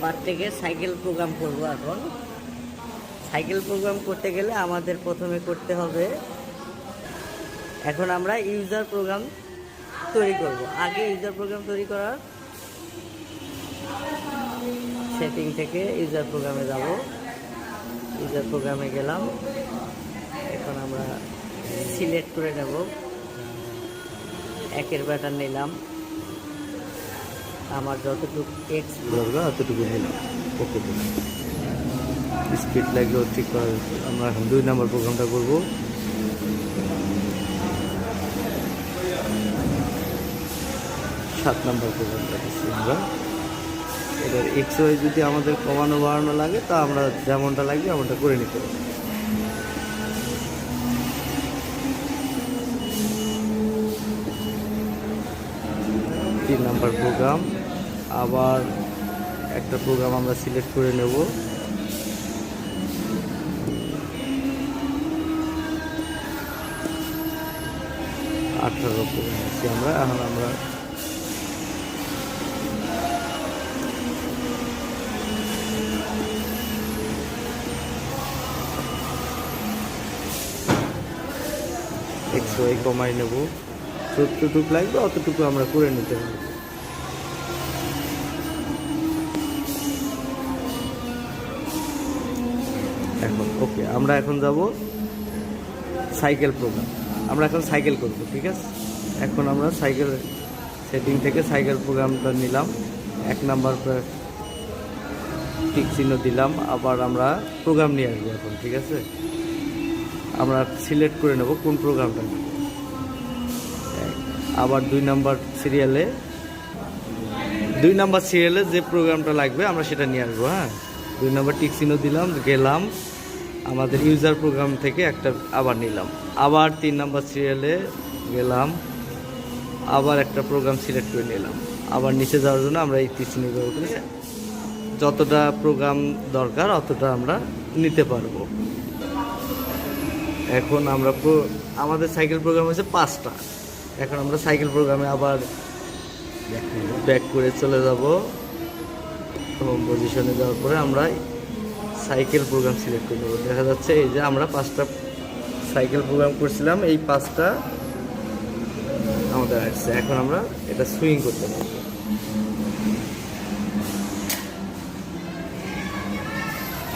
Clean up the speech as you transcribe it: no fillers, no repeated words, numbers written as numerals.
Part থেকে cycle programme করব। এখন সাইকেল প্রোগ্রাম করতে গেলে আমাদের প্রথমে করতে হবে, এখন আমরা ইউজার প্রোগ্রাম তৈরি করব। আগে ইউজার প্রোগ্রাম তৈরি করার সেটিং থেকে ইউজার প্রোগ্রামে যাব। ইউজার প্রোগ্রামে গেলাম। এখন আমরা সিলেক্ট করে নেব, একের প্যাটার্ন নিলাম, আমার যতটুকু এক্স দরকার ততটুকু নিলাম। ওকে, স্পিড লাগলেও ঠিক করা যাচ্ছে। আমরা এখন 2 নম্বর প্রোগ্রামটা করব। সাত নম্বর প্রোগ্রামটা দিচ্ছি আমরা। এবার এক্স ওয়াই যদি আমাদের কমানো বাড়ানো লাগে তা আমরা যেমনটা লাগবে এমনটা করে নিতে পারি। তিন নাম্বার প্রোগ্রাম, আবার একটা প্রোগ্রাম আমরা সিলেক্ট করে নেব। আঠারো প্রোগ্রাম আছি আমরা। এখন আমরা এক্স ওয়াই কমাই নেব, যতটুকু লাগবে অতটুকু আমরা করে নিতে পারবো। এখন ওকে, আমরা এখন যাব সাইকেল প্রোগ্রাম। আমরা এখন সাইকেল করব, ঠিক আছে। এখন আমরা সাইকেল সেটিং থেকে সাইকেল প্রোগ্রামটা নিলাম, 1 নাম্বার টিক চিহ্ন দিলাম। আবার আমরা প্রোগ্রাম নিয়ে আসবো এখন, ঠিক আছে। আমরা সিলেক্ট করে নেব কোন প্রোগ্রামটা নেব। আবার 2 নাম্বার সিরিয়ালে যে প্রোগ্রামটা লাগবে আমরা সেটা নিয়ে আসবো। হ্যাঁ, 2 নাম্বার টিক চিহ্ন দিলাম, গেলাম আমাদের ইউজার প্রোগ্রাম থেকে একটা আবার নিলাম। আবার 3 নাম্বার সিরিয়ালে গেলাম, আবার একটা প্রোগ্রাম সিলেক্ট করে নিলাম। আবার নিচে যাওয়ার জন্য আমরা এই তীর চিহ্ন ব্যবহার করি। যতটা প্রোগ্রাম দরকার অতটা আমরা নিতে পারবো। এখন আমরা আমাদের সাইকেল প্রোগ্রাম হয়েছে 5টা। এখন আমরা সাইকেল প্রোগ্রামে আবার ব্যাক করে চলে যাব। হোম পজিশনে যাওয়ার পরে আমরা সাইকেল প্রোগ্রাম সিলেক্ট করে নেব। দেখা যাচ্ছে এই যে আমরা 5টা সাইকেল প্রোগ্রাম করছিলাম, এই 5টা আমাদের আসছে। এখন আমরা এটা সুইং করতে পারবো।